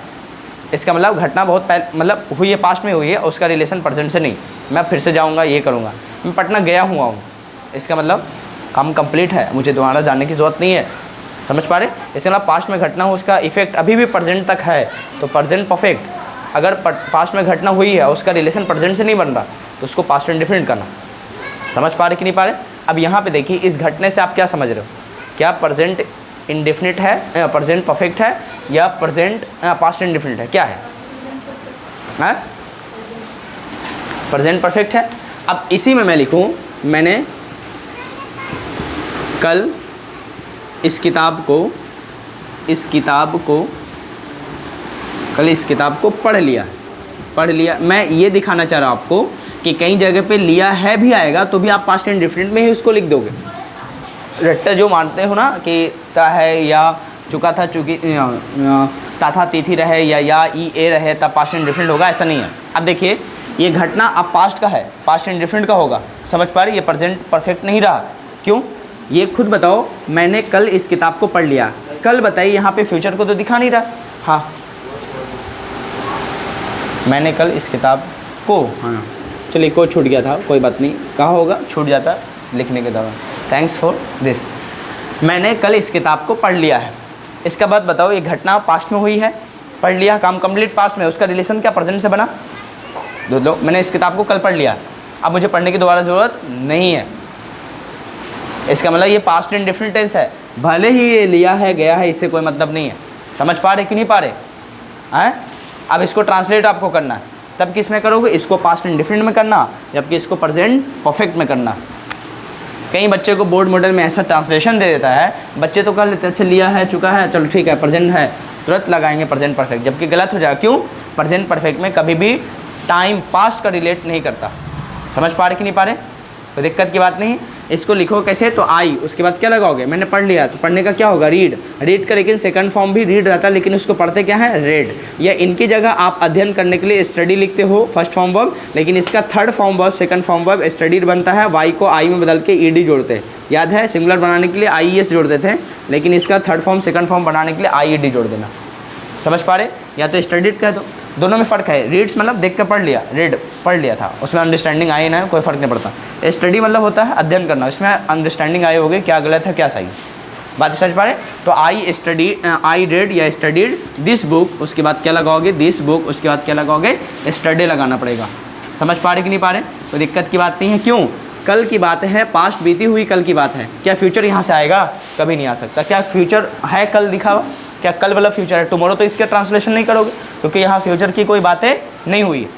इसका मतलब घटना बहुत पहले मतलब हुई है, पास्ट में हुई है, उसका रिलेशन प्रेजेंट से नहीं, मैं फिर से जाऊंगा ये करूंगा। मैं पटना गया हुआ हूँ, इसका मतलब काम कंप्लीट है, मुझे दोबारा जाने की ज़रूरत नहीं है। समझ पा रहे। इसका मतलब पास्ट में घटना हो, उसका इफेक्ट अभी भी प्रेजेंट तक है, तो प्रेजेंट परफेक्ट। अगर पास्ट में घटना हुई है, उसका रिलेशन प्रेजेंट से नहीं बन रहा, तो उसको पास्ट इंडेफिनिट करना। समझ पा रहे कि नहीं पा रहे। अब यहाँ पे देखिए इस घटने से आप क्या समझ रहे हो, क्या प्रेजेंट इंडेफिनिट है, प्रेजेंट परफेक्ट है, या प्रेजेंट पास्ट इंडेफिनिट है, क्या है, प्रेजेंट परफेक्ट है। अब इसी में मैं लिखूं मैंने कल इस किताब को पढ़ लिया। मैं ये दिखाना चाह रहा हूँ आपको कि कई जगह पे लिया है भी आएगा तो भी आप पास्ट इंडेफिनिट में ही उसको लिख दोगे। रट्टा जो मानते हो ना कि ता है या चुका था चुकी, ता था तिथि रहे या ई ए रहे तब पास्ट इंडेफिनिट होगा, ऐसा नहीं है। अब देखिए ये घटना अब पास्ट का है, पास्ट इंडेफिनिट का होगा। समझ पा रही, ये प्रेजेंट परफेक्ट नहीं रहा। क्यों, ये खुद बताओ। मैंने कल इस किताब को पढ़ लिया, कल बताइए, यहाँ पे फ्यूचर को तो दिखा नहीं रहा। हाँ, मैंने कल इस किताब को, हाँ चलिए को छूट गया था, कोई बात नहीं, कहाँ होगा छूट जाता लिखने के दौरान। Thanks for this. मैंने कल इस किताब को पढ़ लिया है, इसका बात बताओ, ये घटना पास्ट में हुई है, पढ़ लिया, काम कंप्लीट पास्ट में, उसका रिलेशन क्या प्रेजेंट से बना। दो मैंने इस किताब को कल पढ़ लिया, अब मुझे पढ़ने की दोबारा ज़रूरत नहीं है। इसका मतलब ये पास्ट इंडेफिनिट टेंस है, भले ही ये लिया है गया है, इससे कोई मतलब नहीं है। समझ पा रहे कि नहीं पा रहे हैं। अब इसको ट्रांसलेट आपको करना है। तब किस में करोगे, इसको पास्ट इंडेफिनिट में करना, जबकि इसको प्रेजेंट परफेक्ट में करना। कई बच्चे को बोर्ड मॉडल में ऐसा ट्रांसलेशन दे देता है, बच्चे तो कर लेते हैं अच्छा लिया है, चुका है, चलो ठीक है, प्रेजेंट है, तुरंत लगाएंगे प्रेजेंट परफेक्ट, जबकि गलत हो जाएगा। क्यों? प्रेजेंट परफेक्ट में कभी भी टाइम पास्ट का रिलेट नहीं करता। समझ पा रहे कि नहीं पा रहे? कोई दिक्कत की बात नहीं। इसको लिखो कैसे, तो आई, उसके बाद क्या लगाओगे, मैंने पढ़ लिया, तो पढ़ने का क्या होगा, रीड। रीड का लेकिन सेकंड फॉर्म भी रीड रहता है, लेकिन उसको पढ़ते क्या है, रेड। या इनकी जगह आप अध्ययन करने के लिए स्टडी लिखते हो फर्स्ट फॉर्म वर्ब, लेकिन इसका third form verb second form verb studied बनता है। वाई को आई में बदल के ईडी जोड़ते हैं, याद है, सिंगुलर बनाने के लिए आई एस जोड़ते थे, लेकिन इसका थर्ड फॉर्म सेकंड फॉर्म बनाने के लिए आई डी जोड़ देना। समझ पा रहे? या तो स्टडीड कह दो, दोनों में फ़र्क है। रीड्स मतलब देख कर पढ़ लिया, रीड पढ़ लिया था, उसमें अंडरस्टैंडिंग आई ना, कोई फ़र्क नहीं पड़ता। स्टडी मतलब होता है अध्ययन करना, उसमें अंडरस्टैंडिंग आई होगी क्या गलत है क्या सही, बात समझ पा रहे? तो आई स्टडी, आई रेड या स्टडीड दिस बुक, उसके बाद क्या लगाओगे, दिस बुक, उसके बाद क्या लगाओगे, स्टडी लगाना पड़ेगा। समझ पा रहे कि नहीं पा रहे? कोई दिक्कत की बात नहीं है। क्यों? कल की बात है, पास्ट बीती हुई कल की बात है। क्या फ्यूचर यहाँ से आएगा? कभी नहीं आ सकता। क्या फ्यूचर है कल दिखा हुआ? क्या कल वाला फ्यूचर है? टुमारो तो इसका ट्रांसलेशन नहीं करोगे, क्योंकि यहाँ फ्यूचर की कोई बातें नहीं हुई है।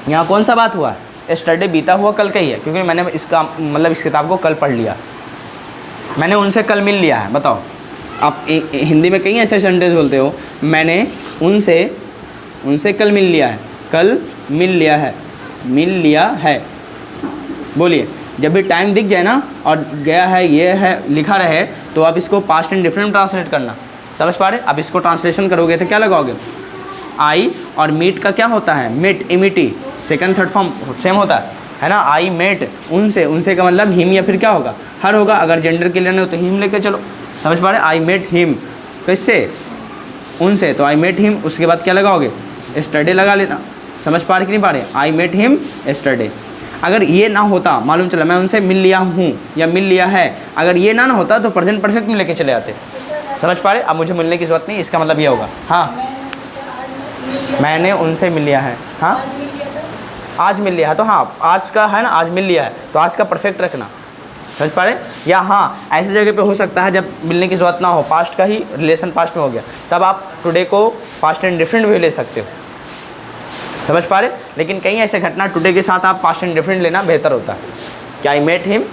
यहाँ कौन सा बात हुआ है, स्टडी बीता हुआ कल का ही है, क्योंकि मैंने इसका मतलब इस किताब को कल पढ़ लिया, मैंने उनसे कल मिल लिया है। बताओ, आप हिंदी में कई ऐसे सेंटेंस बोलते हो, मैंने उनसे कल मिल लिया है, कल मिल लिया है, मिल लिया है। बोलिए, जब भी टाइम दिख जाए ना और गया है, ये है लिखा रहे, तो आप इसको पास्ट एंड डिफरेंट ट्रांसलेट करना। समझ पा रहे? अब इसको ट्रांसलेशन करोगे तो क्या लगाओगे, आई और मीट का क्या होता है, मीट, इमिटी, सेकंड थर्ड फॉर्म सेम होता है ना। आई मेट उनसे, उनसे का मतलब हिम या फिर क्या होगा, हर होगा। अगर जेंडर के लेना हो तो हिम लेके चलो। समझ पा रहे? आई मेट हिम, किससे, उनसे, तो आई मेट हिम, उसके बाद क्या लगाओगे, स्टडी लगा लेना। समझ पा रहे कि नहीं पा रहे? I met him study. अगर ये ना होता, मालूम चला मैं उनसे मिल लिया हूँ या मिल लिया है, अगर ये ना होता तो प्रेजेंट परफेक्ट में लेके चले आते। समझ पा रहे? अब मुझे मिलने की ज़रूरत नहीं, इसका मतलब ये होगा, हाँ मैंने उनसे मिल लिया है, हाँ आज मिल लिया है, तो हाँ आज का है ना, आज मिल लिया है, तो आज का परफेक्ट रखना। समझ पा रहे? या हाँ ऐसी जगह पे हो सकता है जब मिलने की ज़रूरत ना हो, पास्ट का ही रिलेशन पास्ट में हो गया, तब आप टुडे को पास्ट एंड डिफरेंट भी ले सकते हो। समझ पा रहे? लेकिन कई ऐसे घटना टुडे के साथ आप पास्ट एंड डिफरेंट लेना बेहतर होता है। क्या आई मेट हिम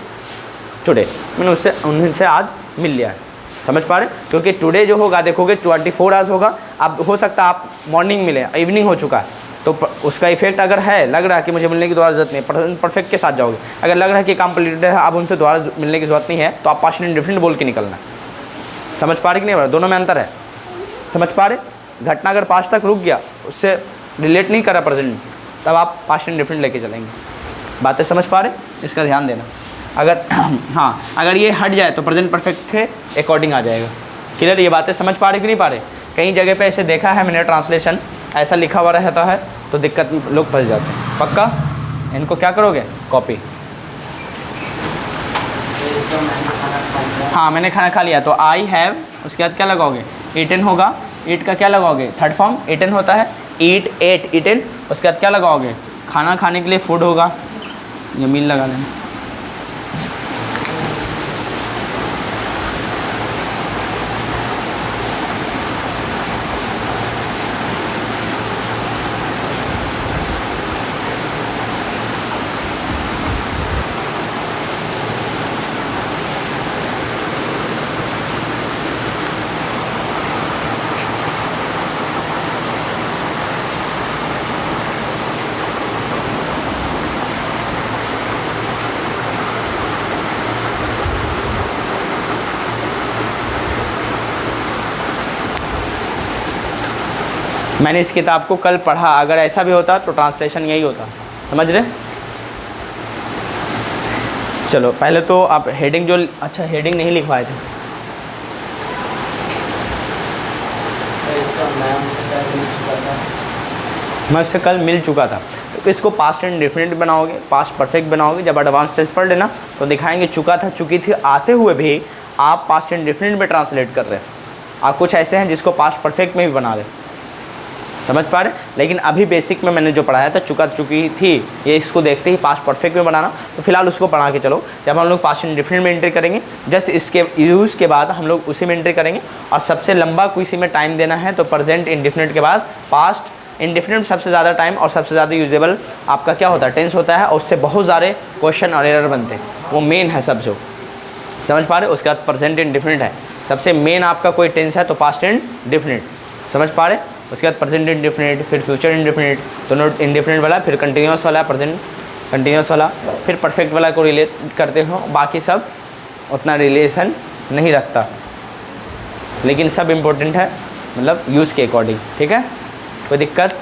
टुडे, मैंने उससे उनसे आज मिल लिया है। समझ पा रहे? क्योंकि टुडे जो होगा देखोगे 24 आवर्स होगा। अब हो सकता है आप मॉर्निंग मिले, इवनिंग हो चुका है, तो उसका इफेक्ट अगर है, लग रहा है कि मुझे मिलने की दोबारा ज़रूरत नहीं, परफेक्ट के साथ जाओगे। अगर लग रहा है कि कंप्लीटेड है, अब उनसे दोबारा मिलने की ज़रूरत नहीं है, तो आप पास्ट एंड डिफरेंट बोल के निकलना। समझ पा रहे कि नहीं? दोनों में अंतर है। समझ पा रहे? घटना अगर पास्ट तक रुक गया, उससे रिलेट नहीं करा प्रेजेंट, तब आप पास्ट एंड डिफरेंट लेके चलेंगे। बातें समझ पा रहे? इसका ध्यान देना। अगर हाँ अगर ये हट जाए तो प्रेजेंट परफेक्ट के अकॉर्डिंग आ जाएगा। क्लियर? ये बातें समझ पा रहे कि नहीं पा रहे? कई जगह पे ऐसे देखा है मैंने, ट्रांसलेशन ऐसा लिखा हुआ रहता है तो दिक्कत लोग फंस जाते हैं। पक्का इनको क्या करोगे, कॉपी। हाँ मैंने खाना खा लिया, तो आई हैव, उसके बाद क्या लगाओगे, ईटन होगा। ईट का क्या लगाओगे, थर्ड फॉर्म ईटन होता है, ईट, एट, ईटन। उसके बाद क्या लगाओगे, खाना खाने के लिए फूड होगा, या मील लगा लेना। मैंने इस किताब को कल पढ़ा, अगर ऐसा भी होता तो ट्रांसलेशन यही होता। समझ रहे? चलो पहले तो आप हेडिंग जो, अच्छा हेडिंग नहीं लिखवाए थे, मैं उससे कल मिल चुका था। तो इसको पास्ट एंड डिफरेंट बनाओगे, पास्ट परफेक्ट बनाओगे। जब एडवांस टेंस पढ़ लेना तो दिखाएंगे चुका था, चुकी थी, आते हुए भी आप पास्ट एंड डिफरेंट में ट्रांसलेट कर रहे हैं। आप कुछ ऐसे हैं जिसको पास्ट परफेक्ट में भी बना रहे। समझ पा रहे? लेकिन अभी बेसिक में मैंने जो पढ़ाया था चुका चुकी थी, ये इसको देखते ही पास्ट परफेक्ट में बनाना, तो फिलहाल उसको पढ़ा के चलो। जब हम लोग पास्ट एंड डिफरेंट में एंट्री करेंगे, जस्ट इसके यूज़ के बाद हम लोग उसी में एंट्री करेंगे। और सबसे लंबा किसी में टाइम देना है तो प्रेजेंट इंडेफिनिट के बाद पास्ट इंडेफिनिट सबसे ज़्यादा टाइम और सबसे ज़्यादा यूजेबल आपका क्या होता है, टेंस होता है, और उससे बहुत सारे क्वेश्चन और एरर बनते हैं, वो मेन है सब जो, समझ पा रहे हो। उसके बाद प्रेजेंट इंडेफिनिट है, सबसे मेन आपका कोई टेंस है तो पास्ट इंडेफिनिट, समझ पा रहे। उसके बाद प्रेजेंट इंडेफिनिट, फिर फ्यूचर इंडेफिनिट, दोनों इंडेफिनिट वाला, फिर कंटिन्यूस वाला, प्रेजेंट कंटिन्यूस वाला, फिर परफेक्ट वाला को रिलेट करते हो, बाकी सब उतना रिलेशन नहीं रखता, लेकिन सब इम्पोर्टेंट है, मतलब यूज़ के अकॉर्डिंग, ठीक है, कोई दिक्कत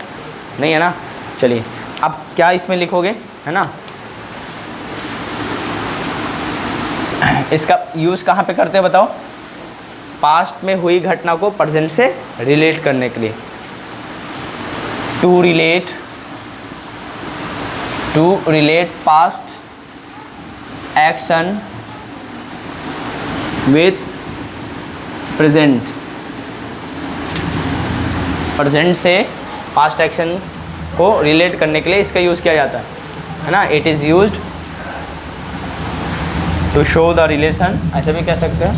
नहीं है ना। चलिए अब क्या इसमें लिखोगे, है ना, इसका यूज़ कहाँ पे करते हैं बताओ, पास्ट में हुई घटना को प्रेजेंट से रिलेट करने के लिए, to relate past action with present से पास्ट एक्शन को रिलेट करने के लिए इसका यूज़ किया जाता है ना। It is used to show the relation, ऐसे भी कह सकते हैं,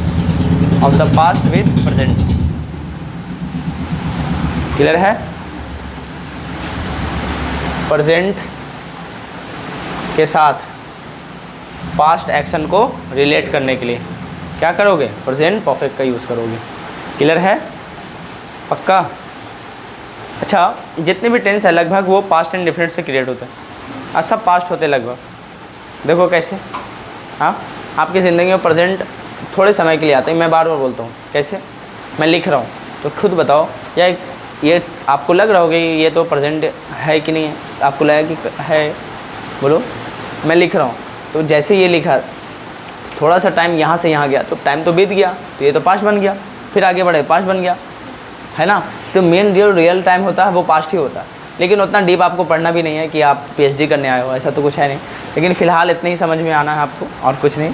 of the past with present. Clear है, प्रेजेंट के साथ पास्ट एक्शन को रिलेट करने के लिए क्या करोगे, प्रेजेंट परफेक्ट का यूज़ करोगे। क्लियर है, पक्का। अच्छा, जितने भी टेंस है लगभग वो पास्ट एंड डिफिनिट से क्रिएट होते हैं, और सब पास्ट होते हैं लगभग। देखो कैसे, हाँ, आपकी ज़िंदगी में प्रेजेंट थोड़े समय के लिए आता है, मैं बार बार बोलता हूँ, कैसे, मैं लिख रहा हूँ तो खुद बताओ, या ये आपको लग रहा होगा कि ये तो प्रेजेंट है कि नहीं है, आपको लगा कि है, बोलो। मैं लिख रहा हूँ तो जैसे ये लिखा, थोड़ा सा टाइम यहाँ से यहाँ गया तो टाइम तो बीत गया, तो ये तो पास्ट बन गया, फिर आगे बढ़े पास्ट बन गया, है ना। तो मेन जो रियल टाइम होता है वो पास्ट ही होता है, लेकिन उतना डीप आपको पढ़ना भी नहीं है कि आप पीएचडी करने आए हो, ऐसा तो कुछ है नहीं, लेकिन फ़िलहाल इतना ही समझ में आना है आपको, और कुछ नहीं।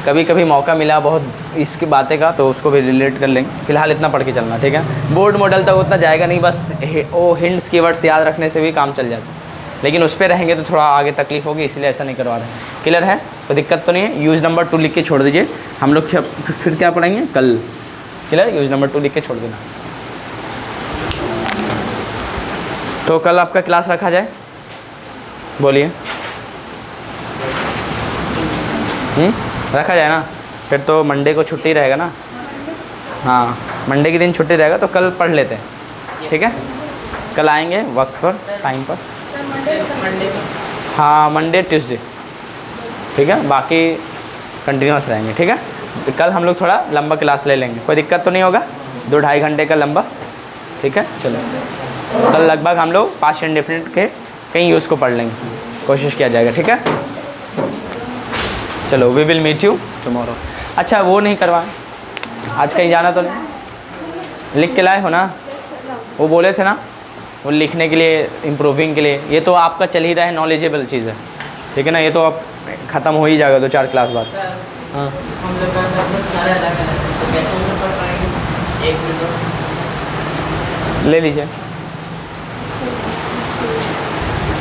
कभी कभी मौका मिला बहुत इसकी बातें का तो उसको भी रिलेट कर लेंगे, फ़िलहाल इतना पढ़ के चलना, ठीक है। बोर्ड मॉडल तक उतना जाएगा नहीं, बस वो हिंट्स कीवर्ड्स याद रखने से भी काम चल जाता है, लेकिन उस पर रहेंगे तो थोड़ा आगे तकलीफ होगी, इसलिए ऐसा नहीं करवा रहे हैं। क्लियर है, कोई दिक्कत तो नहीं है। यूज़ नंबर 2 लिख के छोड़ दीजिए, हम लोग फिर क्या पढ़ेंगे कल। क्लियर, यूज़ नंबर 2 लिख के छोड़ देना। तो कल आपका क्लास रखा जाए, बोलिए। रखा जाए ना, फिर तो मंडे को छुट्टी रहेगा ना। हाँ, मंडे के दिन छुट्टी रहेगा तो कल पढ़ लेते हैं, ठीक है। कल आएंगे वक्त पर, टाइम पर। हाँ, मंडे ट्यूसडे, ठीक है, बाकी कंटिन्यूस रहेंगे, ठीक है। तो कल हम लोग थोड़ा लंबा क्लास ले लेंगे, कोई दिक्कत तो नहीं होगा, 2-2.5 घंटे का लंबा, ठीक है। चलो कल लगभग हम लोग पास्ट इंडेफिनिट के कई यूज़ को पढ़ लेंगे, कोशिश किया जाएगा, ठीक है। चलो, we will meet you tomorrow. अच्छा, वो नहीं करवाएं, आज कहीं जाना तो नहीं, लिख के लाए हो ना, वो बोले थे ना, वो लिखने के लिए, इम्प्रूविंग के लिए। ये तो आपका चल ही रहा है, नॉलेजेबल चीज़ है, ठीक है ना, ये तो अब ख़त्म हो ही जाएगा 2-4 क्लास बाद। हाँ, ले लीजिए।